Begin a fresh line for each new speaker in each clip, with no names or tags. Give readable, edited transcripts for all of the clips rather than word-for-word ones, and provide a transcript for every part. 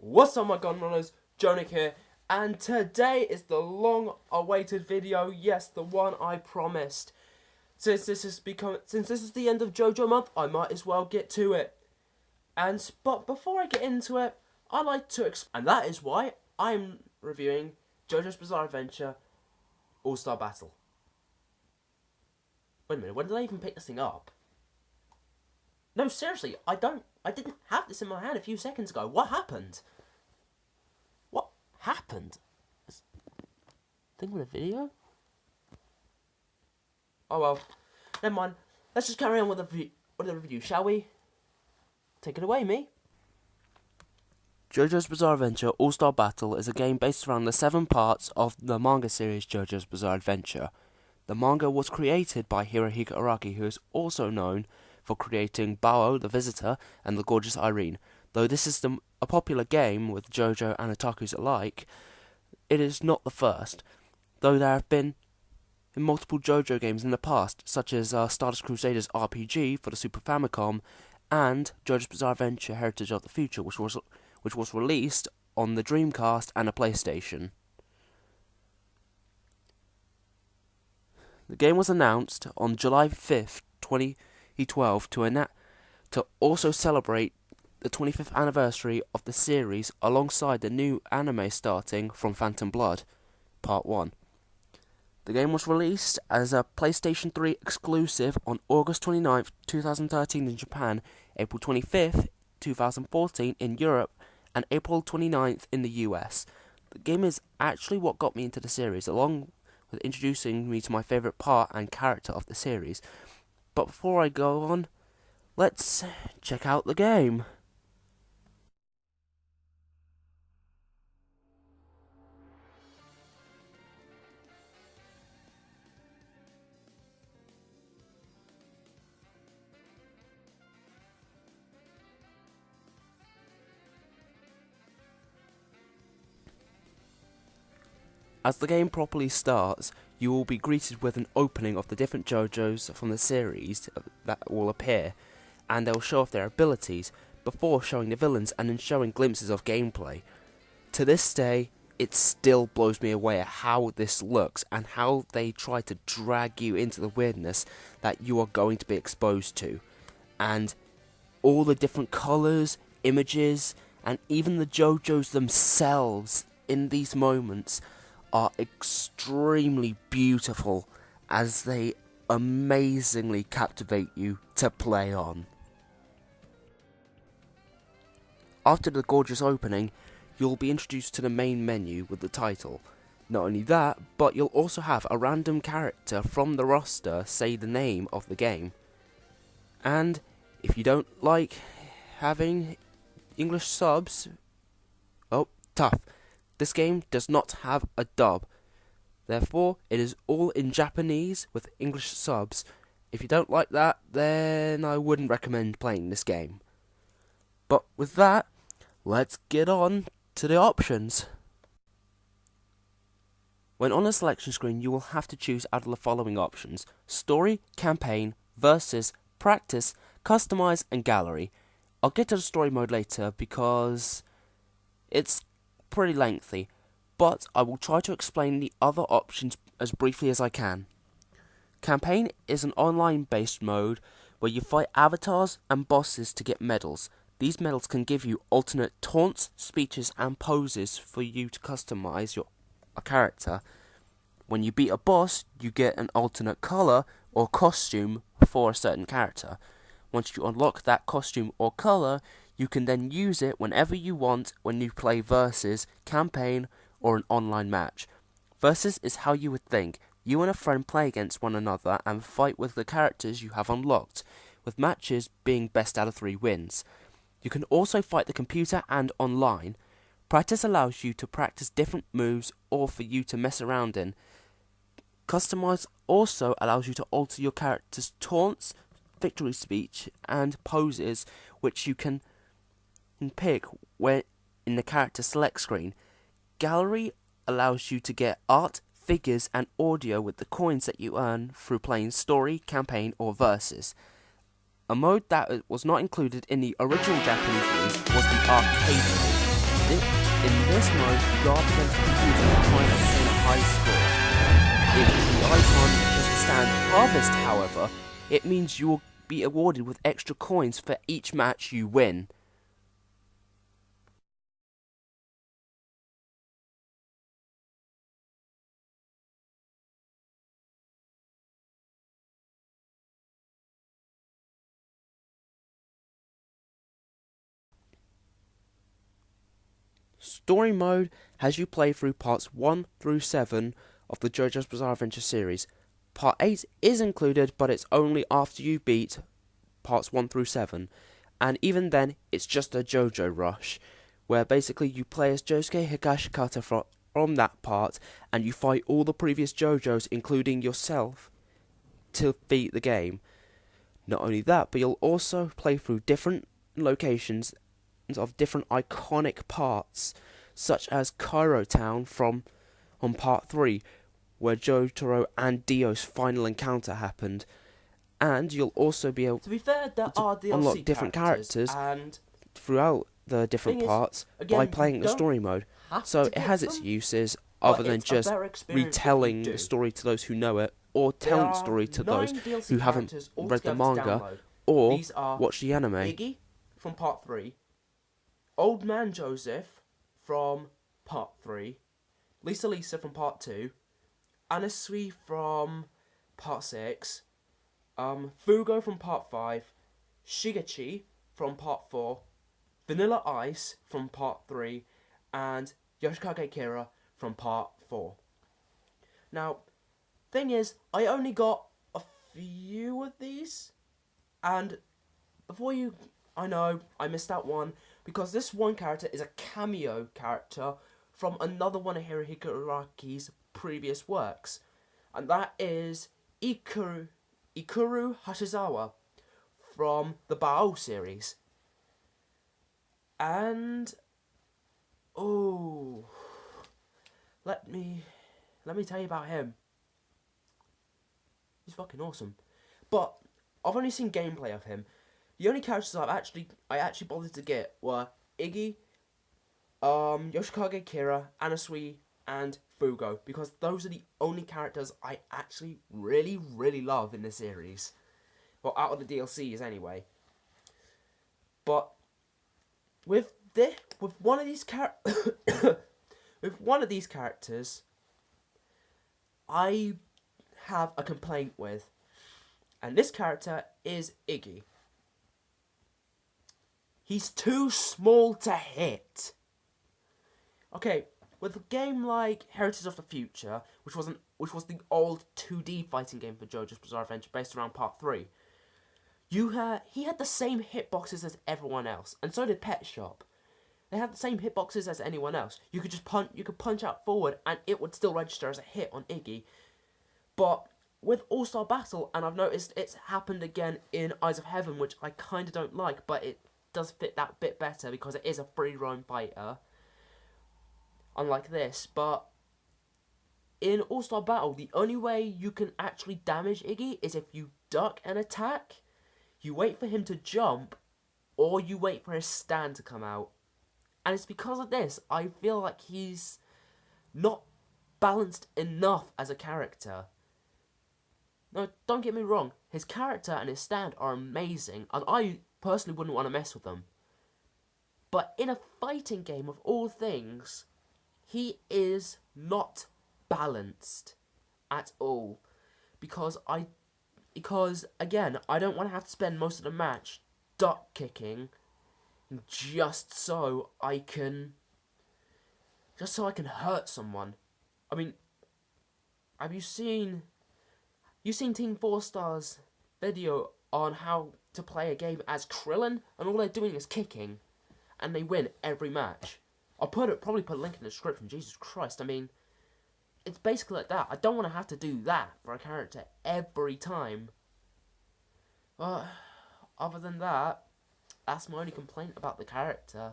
What's up, my gun runners? Jonic here, and today is the long-awaited video. Yes, the one I promised. Since this is the end of JoJo month, I might as well get to it. But before I get into it, I like to and that is why I'm reviewing JoJo's Bizarre Adventure All-Star Battle. Wait a minute, when did I even pick this thing up? No, seriously, I didn't have this in my hand a few seconds ago. What happened? What happened? Think with a video? Oh well, never mind. Let's just carry on with the review, shall we? Take it away, me. JoJo's Bizarre Adventure All-Star Battle is a game based around the 7 parts of the manga series JoJo's Bizarre Adventure. The manga was created by Hirohiko Araki, who is also known for creating Bao the Visitor and the Gorgeous Irene. Though this is a popular game with JoJo and otakus alike, it is not the first, though there have been multiple JoJo games in the past, such as Stardust Crusaders RPG for the Super Famicom and JoJo's Bizarre Adventure Heritage of the Future, which was released on the Dreamcast and a PlayStation. The game was announced on July 5th, 2012 to also celebrate the 25th anniversary of the series alongside the new anime starting from Phantom Blood, Part 1. The game was released as a PlayStation 3 exclusive on August 29th, 2013 in Japan, April 25th, 2014 in Europe, and April 29th in the US. The game is actually what got me into the series, along with introducing me to my favourite part and character of the series. But before I go on, let's check out the game. As the game properly starts, you will be greeted with an opening of the different JoJo's from the series that will appear, and they'll show off their abilities before showing the villains and then showing glimpses of gameplay. To this day, it still blows me away at how this looks and how they try to drag you into the weirdness that you are going to be exposed to. And all the different colours, images, and even the JoJo's themselves in these moments are extremely beautiful as they amazingly captivate you to play on. After the gorgeous opening, you'll be introduced to the main menu with the title. Not only that, but you'll also have a random character from the roster say the name of the game. And if you don't like having English subs, oh, tough. This game does not have a dub, therefore it is all in Japanese with English subs. If you don't like that, then I wouldn't recommend playing this game. But with that, let's get on to the options. When on a selection screen, you will have to choose out of the following options: Story, Campaign, Versus, Practice, Customize, and Gallery. I'll get to the story mode later because it's pretty lengthy, but I will try to explain the other options as briefly as I can. Campaign is an online-based mode where you fight avatars and bosses to get medals. These medals can give you alternate taunts, speeches, and poses for you to customize your character. When you beat a boss, you get an alternate color or costume for a certain character. Once you unlock that costume or color, you can then use it whenever you want when you play Versus, Campaign, or an online match. Versus is how you would think. You and a friend play against one another and fight with the characters you have unlocked, with matches being best out of 3 wins. You can also fight the computer and online. Practice allows you to practice different moves or for you to mess around in. Customize also allows you to alter your character's taunts, victory speech, and poses, which you can pick when in the character select screen. Gallery allows you to get art, figures, and audio with the coins that you earn through playing Story, Campaign, or Versus. A mode that was not included in the original Japanese release was the arcade mode. In this mode, you go up against the computer and try and obtain a high score. If the icon is just a standard harvest, however, it means you will be awarded with extra coins for each match you win. Story mode has you play through parts 1 through 7 of the JoJo's Bizarre Adventure series. Part 8 is included, but it's only after you beat parts 1 through 7. And even then, it's just a JoJo rush, where basically you play as Josuke Higashikata from that part, and you fight all the previous JoJos, including yourself, to beat the game. Not only that, but you'll also play through different locations of different iconic parts, such as Cairo Town on part 3, where Jotaro and Dio's final encounter happened. And you'll also be able
to
unlock different characters
and
throughout the different parts by playing the story mode. So it has its uses, other than just retelling the story to those who know it, or telling the story to those who haven't read the manga or watched the anime.
Iggy from part 3, Old Man Joseph from part 3, Lisa from part 2, Anasui from part 6, Fugo from part 5, Shigechi from part 4, Vanilla Ice from part 3, and Yoshikage Kira from part 4. Now, thing is, I only got a few of these, and I know I missed out one, because this one character is a cameo character from another one of Hirohikoraki's previous works, and that is Ikuru Hashizawa from the Bao series. And let me tell you about him. He's fucking awesome. But I've only seen gameplay of him. The only characters I actually bothered to get were Iggy, Yoshikage Kira, Anasui, and Fugo, because those are the only characters I actually really, really love in the series. Well, out of the DLCs anyway. But with one of these characters, I have a complaint with, and this character is Iggy. He's too small to hit. Okay, with a game like Heritage of the Future, which was the old 2D fighting game for JoJo's Bizarre Adventure based around Part 3, he had the same hitboxes as everyone else, and so did Pet Shop. They had the same hitboxes as anyone else. You could punch out forward, and it would still register as a hit on Iggy. But with All-Star Battle, and I've noticed it's happened again in Eyes of Heaven, which I kind of don't like, but it does fit that bit better because it is a free roam fighter, unlike this. But in All-Star Battle, the only way you can actually damage Iggy is if you duck an attack, you wait for him to jump, or you wait for his stand to come out. And it's because of this I feel like he's not balanced enough as a character. No, don't get me wrong, his character and his stand are amazing, and I personally wouldn't want to mess with them. But in a fighting game of all things, he is not balanced at all. Because again, I don't want to have to spend most of the match duck kicking just so I can hurt someone. I mean, have you seen Team 4 Star's video on how to play a game as Krillin, and all they're doing is kicking, and they win every match? I'll probably put a link in the description. Jesus Christ, I mean, it's basically like that. I don't want to have to do that for a character every time. But other than that, that's my only complaint about the character.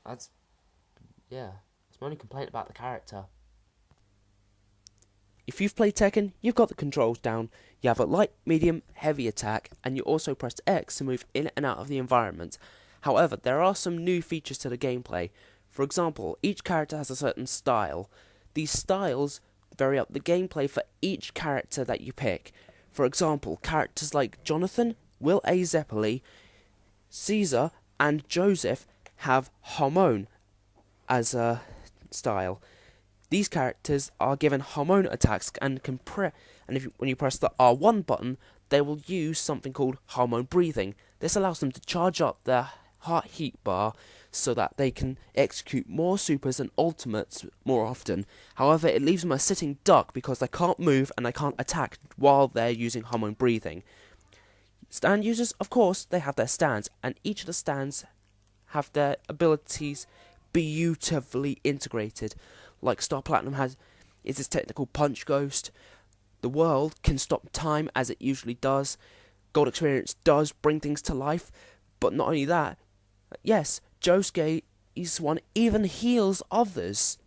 That's my only complaint about the character.
If you've played Tekken, you've got the controls down. You have a light, medium, heavy attack, and you also press X to move in and out of the environment. However, there are some new features to the gameplay. For example, each character has a certain style. These styles vary up the gameplay for each character that you pick. For example, characters like Jonathan, Will A. Zeppeli, Caesar, and Joseph have Hormone as a style. These characters are given hormone attacks and when you press the R1 button, they will use something called hormone breathing. This allows them to charge up their heart heat bar so that they can execute more supers and ultimates more often. However, it leaves them a sitting duck because they can't move and they can't attack while they're using hormone breathing. Stand users, of course, they have their stands, and each of the stands have their abilities beautifully integrated. Like Star Platinum has its technical punch ghost. The world can stop time as it usually does. Gold Experience does bring things to life, but not only that, yes, Josuke's one even heals others.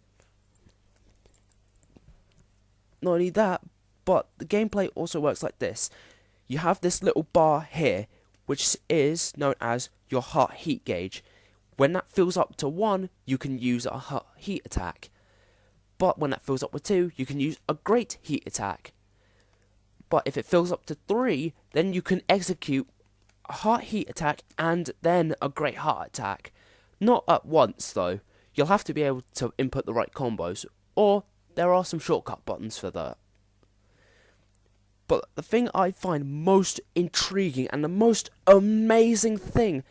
Not only that, but the gameplay also works like this. You have this little bar here, which is known as your heart heat gauge. When that fills up to 1, you can use a heart heat attack. But when that fills up with 2, you can use a great heat attack. But if it fills up to 3, then you can execute a heart heat attack and then a great heart attack. Not at once though. You'll have to be able to input the right combos, or there are some shortcut buttons for that. But the thing I find most intriguing and the most amazing thing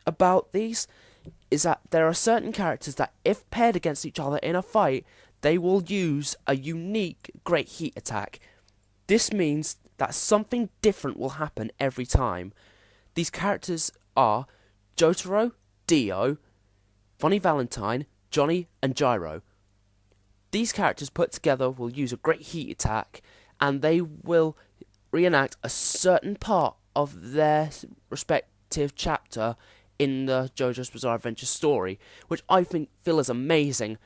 about these is that there are certain characters that if paired against each other in a fight, they will use a unique great heat attack. This means that something different will happen every time. These characters are Jotaro, Dio, Funny Valentine, Johnny, and Gyro. These characters put together will use a great heat attack, and they will reenact a certain part of their respective chapter in the JoJo's Bizarre Adventure story, which I feel is amazing.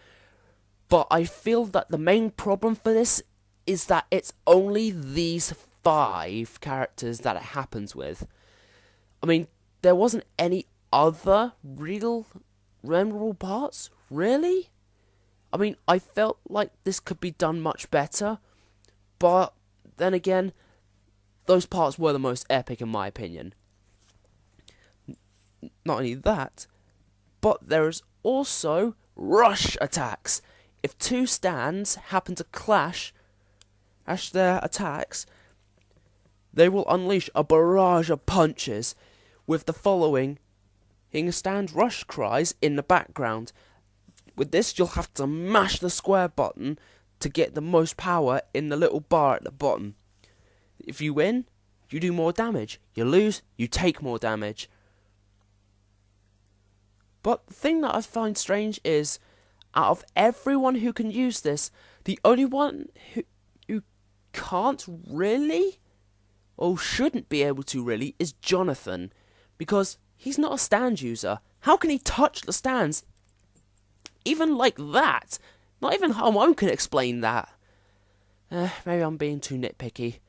But I feel that the main problem for this is that it's only these 5 characters that it happens with. I mean, there wasn't any other real memorable parts, really? I mean, I felt like this could be done much better, but then again, those parts were the most epic in my opinion. Not only that, but there is also rush attacks. If 2 stands happen to clash their attacks, they will unleash a barrage of punches with the following stand rush cries in the background. With this, you'll have to mash the square button to get the most power in the little bar at the bottom. If you win, you do more damage. You lose, you take more damage. But the thing that I find strange is, out of everyone who can use this, the only one who can't really, or shouldn't be able to really, is Jonathan. Because he's not a stand user. How can he touch the stands even like that? Not even Harmon can explain that. Maybe I'm being too nitpicky.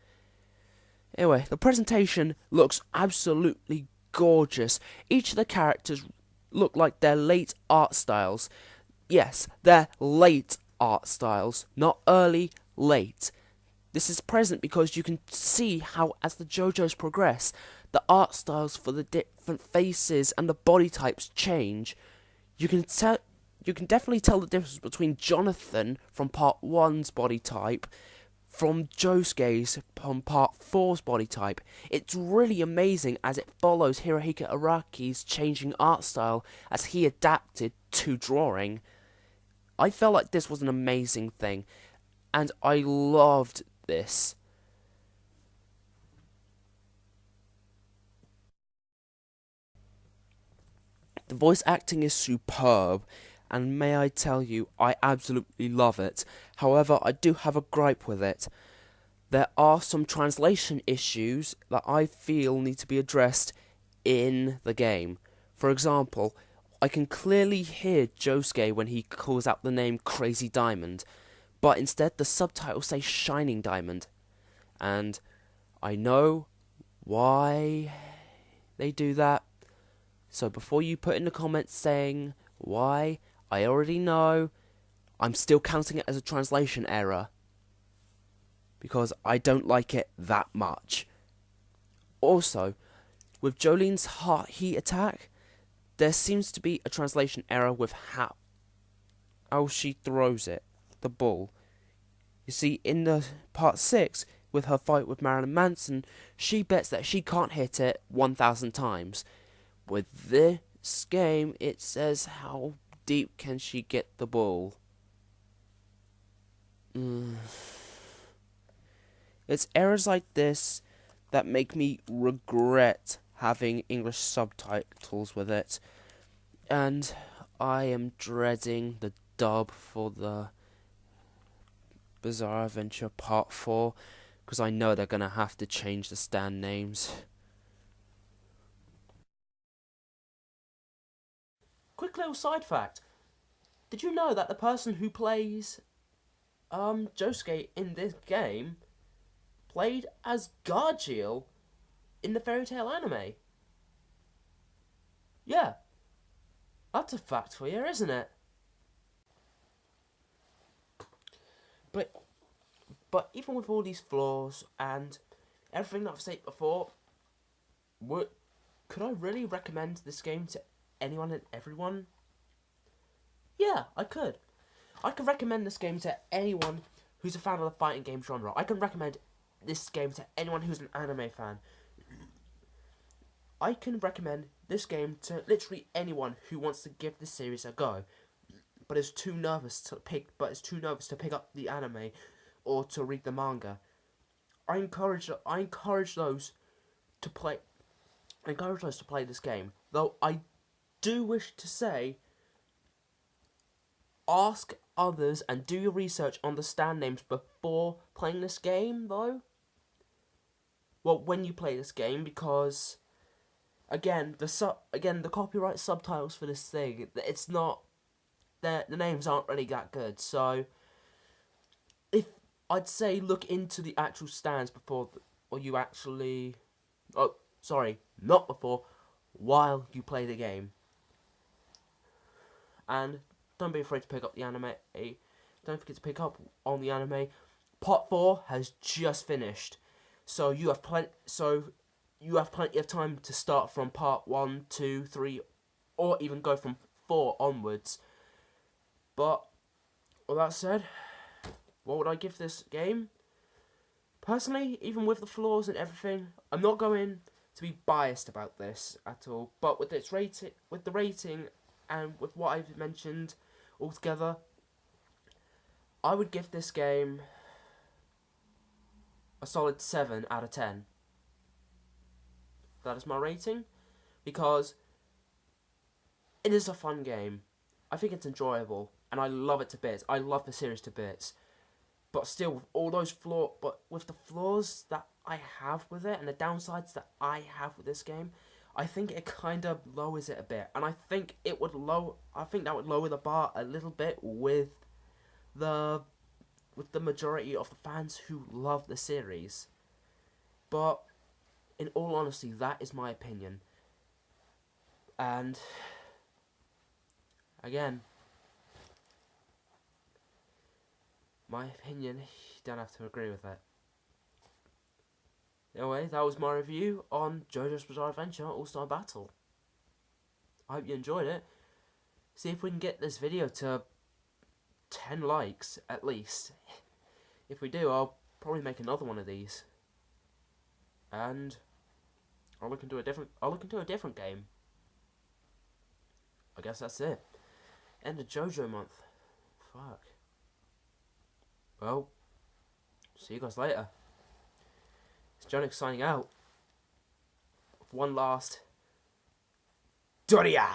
Anyway, the presentation looks absolutely gorgeous. Each of the characters look like their late art styles. Yes, they're late art styles, not early, late. This is present because you can see how, as the JoJo's progress, the art styles for the different faces and the body types change. You can definitely tell the difference between Jonathan from Part 1's body type from Josuke's from Part 4's body type. It's really amazing as it follows Hirohiko Araki's changing art style as he adapted to drawing. I felt like this was an amazing thing, and I loved this. The voice acting is superb, and may I tell you, I absolutely love it. However, I do have a gripe with it. There are some translation issues that I feel need to be addressed in the game. For example, I can clearly hear Josuke when he calls out the name Crazy Diamond, but instead the subtitles say Shining Diamond. And I know why they do that. So before you put in the comments saying why, I already know. I'm still counting it as a translation error because I don't like it that much. Also, with Jolene's heart heat attack, there seems to be a translation error with how she throws it, the ball. You see, in the part 6, with her fight with Marilyn Manson, she bets that she can't hit it 1,000 times. With this game, it says how deep can she get the ball. It's errors like this that make me regret having English subtitles with it. And I am dreading the dub for the Bizarre Adventure Part 4, because I know they're going to have to change the stand names.
Quick little side fact. Did you know that the person who plays Josuke in this game played as Gargiel in the Fairy Tail anime? Yeah. That's a fact for you, isn't it? But even with all these flaws and everything that I've said before, could I really recommend this game to anyone and everyone? Yeah, I could. I could recommend this game to anyone who's a fan of the fighting game genre. I can recommend this game to anyone who's an anime fan. I can recommend this game to literally anyone who wants to give this series a go, but is too nervous to pick up the anime or to read the manga. I encourage those to play. I encourage those to play this game. Though I do wish to say, ask others and do your research on the stand names before playing this game, though. Well, when you play this game, because again, the copyright subtitles for this thing, it's not, the names aren't really that good. So, if I'd say look into the actual stands before, or you actually, oh, sorry, not before, while you play the game. And don't be afraid to pick up the anime. Don't forget to pick up on the anime. Part 4 has just finished, so you have plenty of time to start from part 1, 2, 3, or even go from 4 onwards. But all that said, what would I give this game? Personally, even with the flaws and everything, I'm not going to be biased about this at all. But with its rating, with the rating, and with what I've mentioned altogether, I would give this game a solid 7 out of 10. That is my rating, because it is a fun game. I think it's enjoyable, and I love it to bits. I love the series to bits. But still, with all those with the flaws that I have with it, and the downsides that I have with this game, I think it kind of lowers it a bit. And I think that would lower the bar a little bit with the majority of the fans who love the series. But in all honesty, that is my opinion. And again, my opinion, you don't have to agree with it. Anyway, that was my review on JoJo's Bizarre Adventure All-Star Battle. I hope you enjoyed it. See if we can get this video to 10 likes, at least. If we do, I'll probably make another one of these. And I'll look into a different game. I guess that's it. End of JoJo month. Fuck. Well, see you guys later. It's Jonix signing out. One last Doria!